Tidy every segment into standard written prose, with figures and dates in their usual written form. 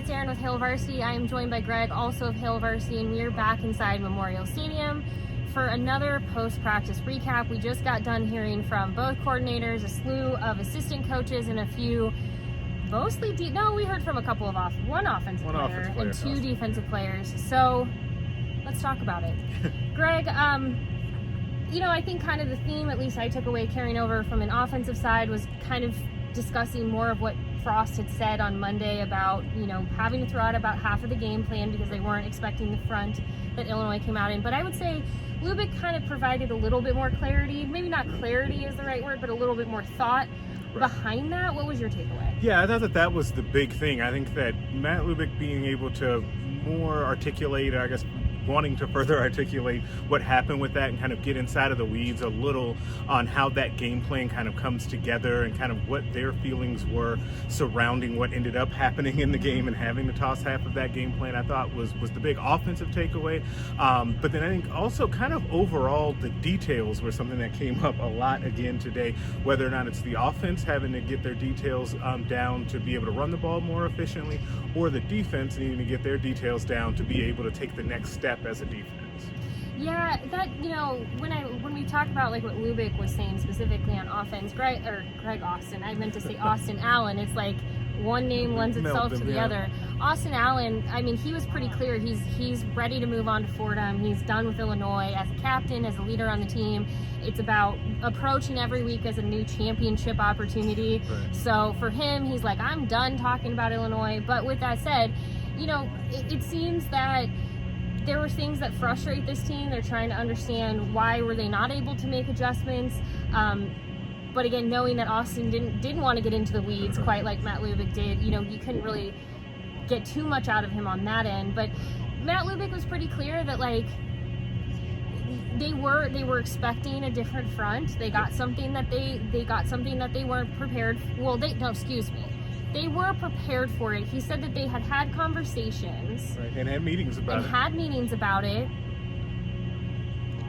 it's Erin with Hail Varsity. I am joined by Greg, also of Hail Varsity, and we are back inside Memorial Stadium for another post-practice recap. We just got done hearing from both coordinators, a slew of assistant coaches, and a few mostly we heard from a couple of one offensive player and two defensive players. So let's talk about it. Greg, I think kind of the theme, at least I took away carrying over from an offensive side, was kind of discussing more of what Frost had said on Monday about, having to throw out about half of the game plan because they weren't expecting the front that Illinois came out in. But I would say Lubick kind of provided a little bit more clarity. Maybe not clarity is the right word, but a little bit more thought behind that. What was your takeaway? Yeah, I thought that was the big thing. I think that Matt Lubick being able to more articulate, I guess, wanting to further articulate what happened with that and kind of get inside of the weeds a little on how that game plan kind of comes together and kind of what their feelings were surrounding what ended up happening in the game and having to toss half of that game plan, I thought was the big offensive takeaway. But then I think also kind of overall the details were something that came up a lot again today, whether or not it's the offense having to get their details down to be able to run the ball more efficiently, or the defense needing to get their details down to be able to take the next step as a defense. Yeah, that, when we talk about like what Lubick was saying specifically on offense, Greg Austin, I meant to say Austin Allen, it's like one name lends itself to the other. Austin Allen, he was pretty clear. He's ready to move on to Fordham. He's done with Illinois as a captain, as a leader on the team. It's about approaching every week as a new championship opportunity. Right. So for him, he's like, I'm done talking about Illinois. But with that said, it seems that there were things that frustrate this team. They're trying to understand why were they not able to make adjustments. But again, knowing that Austin didn't want to get into the weeds quite like Matt Lubick did, you couldn't really get too much out of him on that end. But Matt Lubick was pretty clear that they were expecting a different front. They got something that they weren't prepared. They were prepared for it. He said that they had conversations. Right, and had meetings about it.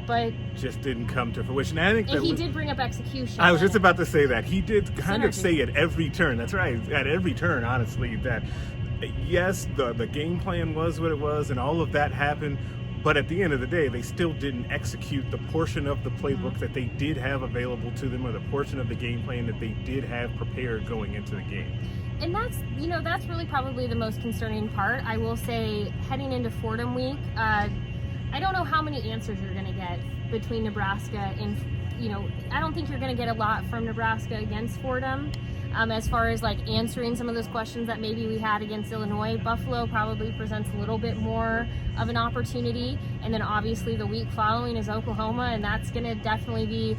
But just didn't come to fruition. And he did bring up execution. I was just about to say that. He did kind of say at every turn. That's right. At every turn, honestly, that yes, the game plan was what it was and all of that happened. But at the end of the day, they still didn't execute the portion of the playbook that they did have available to them, or the portion of the game plan that they did have prepared going into the game. And that's really probably the most concerning part. I will say, heading into Fordham week, I don't know how many answers you're going to get between Nebraska and, I don't think you're going to get a lot from Nebraska against Fordham. As far as answering some of those questions that maybe we had against Illinois. Buffalo probably presents a little bit more of an opportunity. And then obviously the week following is Oklahoma, and that's going to definitely be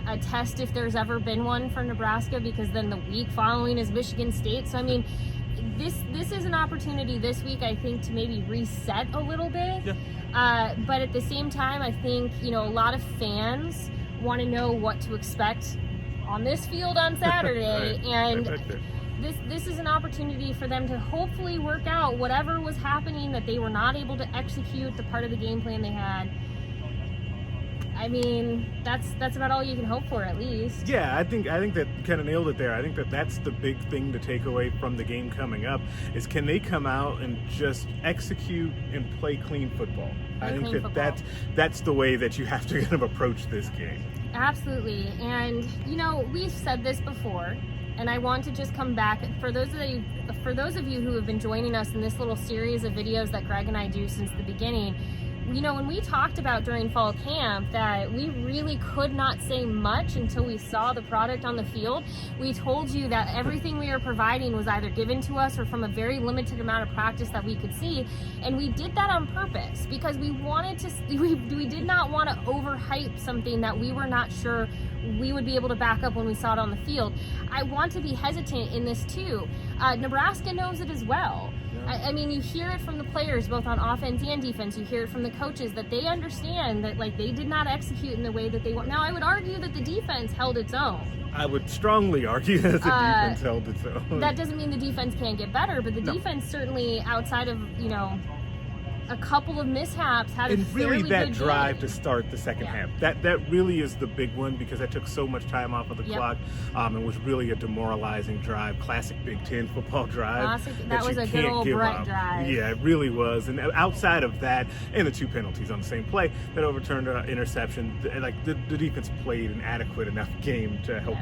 a test if there's ever been one for Nebraska, because then the week following is Michigan State. So, this is an opportunity this week, I think, to maybe reset a little bit. Yeah. But at the same time, I think, a lot of fans want to know what to expect on this field on Saturday. Right. And this is an opportunity for them to hopefully work out whatever was happening that they were not able to execute the part of the game plan they had. That's about all you can hope for, at least. Yeah, I think that kind of nailed it there. I think that's the big thing to take away from the game coming up is, can they come out and just execute and play clean football? I think that's the way that you have to kind of approach this game. Absolutely. And we've said this before, and I want to just come back for those of you who have been joining us in this little series of videos that Greg and I do since the beginning. When we talked about during fall camp that we really could not say much until we saw the product on the field, we told you that everything we were providing was either given to us or from a very limited amount of practice that we could see. And we did that on purpose because we did not want to overhype something that we were not sure we would be able to back up when we saw it on the field. I want to be hesitant in this too. Nebraska knows it as well. You hear it from the players, both on offense and defense. You hear it from the coaches that they understand that they did not execute in the way that they want. Now, I would argue that the defense held its own. I would strongly argue that the defense held its own. That doesn't mean the defense can't get better, but the defense certainly, outside of a couple of mishaps, had and a fairly really that good drive game. to start the second half. That really is the big one, because that took so much time off of the clock, and was really a demoralizing drive. Classic Big Ten football drive. That was a good old Brett drive. Yeah, it really was. And outside of that, and the 2 penalties on the same play that overturned an interception, the defense played an adequate enough game to help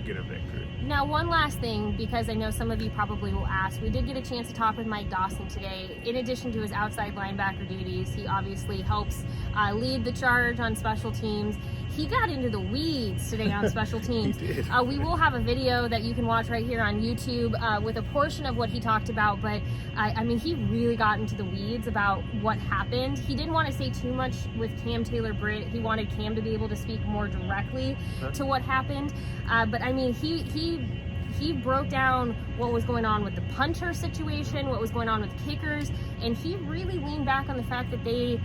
get a victory. Now, one last thing, because I know some of you probably will ask, we did get a chance to talk with Mike Dawson today. In addition to his outside linebacker duties, he obviously helps lead the charge on special teams. He got into the weeds today on special teams. He did. We will have a video that you can watch right here on YouTube with a portion of what he talked about, but I mean, he really got into the weeds about what happened. He didn't want to say too much with Cam Taylor-Britt. He wanted Cam to be able to speak more directly to what happened. But I mean, he broke down what was going on with the punter situation, what was going on with kickers, and he really leaned back on the fact that they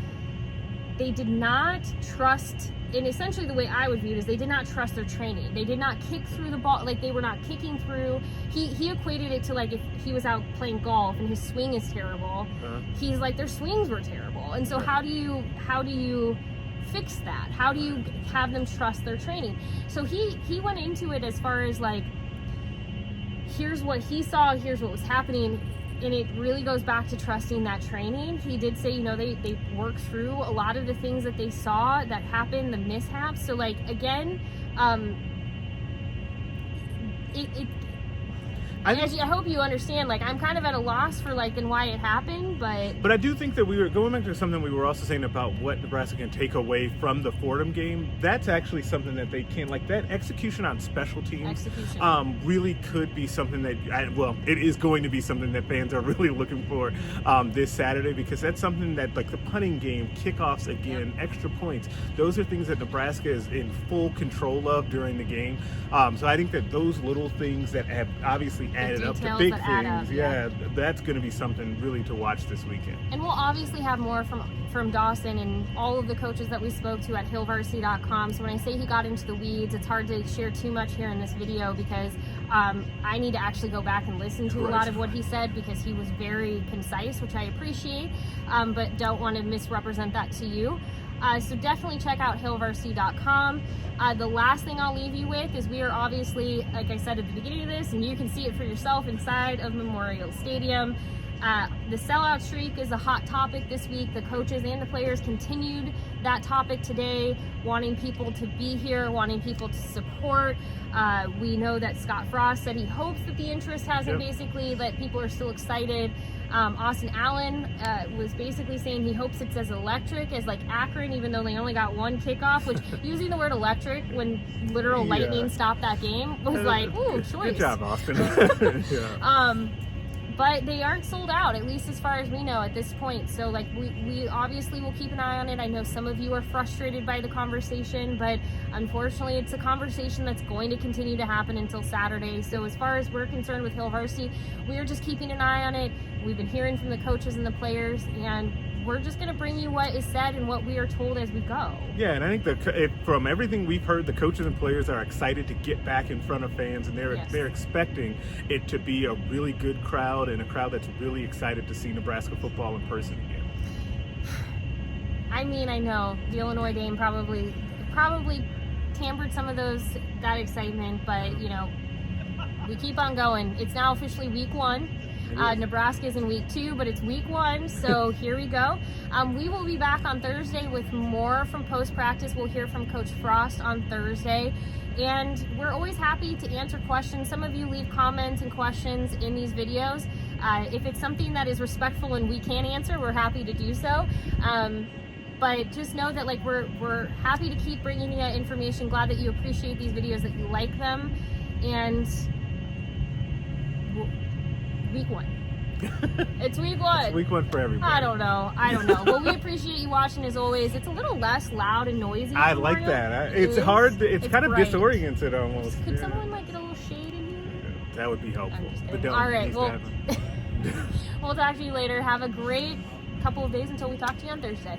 did not trust, and essentially the way I would view it is they did not trust their training. They did not kick through the ball, like they were not kicking through. He equated it to like if he was out playing golf and his swing is terrible, he's like their swings were terrible. And so how do you fix that? How do you have them trust their training? So he went into it as far as like, here's what he saw, here's what was happening, and it really goes back to trusting that training. He did say, they worked through a lot of the things that they saw that happened, the mishaps. So like, again, I hope you understand, like, I'm kind of at a loss for like and why it happened, but I do think that we were going back to something we were also saying about what Nebraska can take away from the Fordham game. That's actually something that they can, like, that execution on special teams really could be something that it is going to be something that fans are really looking for this Saturday, because that's something that, like, the punting game, kickoffs again, extra points, those are things that Nebraska is in full control of during the game. So I think that those little things that have obviously added up to big things. That's going to be something really to watch this weekend. And we'll obviously have more from Dawson and all of the coaches that we spoke to at hailvarsity.com. So when I say he got into the weeds, it's hard to share too much here in this video, because I need to actually go back and listen to a lot of what he said, because he was very concise, which I appreciate, but don't want to misrepresent that to you. So definitely check out hailvarsity.com. The last thing I'll leave you with is we are obviously, like I said at the beginning of this, and you can see it for yourself inside of Memorial Stadium. The sellout streak is a hot topic this week. The coaches and the players continued that topic today, wanting people to be here, wanting people to support. We know that Scott Frost said he hopes that the interest hasn't basically, that people are still excited. Austin Allen was basically saying he hopes it's as electric as like Akron, even though they only got one kickoff, which using the word electric when literal lightning stopped that game was like, ooh, choice. Good job, Austin. But they aren't sold out, at least as far as we know at this point. So like we obviously will keep an eye on it. I know some of you are frustrated by the conversation, but unfortunately it's a conversation that's going to continue to happen until Saturday. So as far as we're concerned with Hail Varsity, we are just keeping an eye on it. We've been hearing from the coaches and the players, and we're just going to bring you what is said and what we are told as we go. Yeah, and I think from everything we've heard, the coaches and players are excited to get back in front of fans, and they're expecting it to be a really good crowd, and a crowd that's really excited to see Nebraska football in person again. I mean, I know the Illinois game probably tampered some of that excitement, but we keep on going. It's now officially week 1. Nebraska is in week 2, but it's week 1, so here we go. We will be back on Thursday with more from post-practice. We'll hear from Coach Frost on Thursday, and we're always happy to answer questions. Some of you leave comments and questions in these videos. If it's something that is respectful and we can answer, we're happy to do so. But just know that we're happy to keep bringing you information. Glad that you appreciate these videos, that you like them, and week 1. It's week 1. It's week 1 for everybody. I don't know. Well, we appreciate you watching as always. It's a little less loud and noisy. I like that. It's hard. It's kind of disoriented almost. Could someone get a little shade in here? That would be helpful. But don't. All right. Well, we'll talk to you later. Have a great couple of days until we talk to you on Thursday.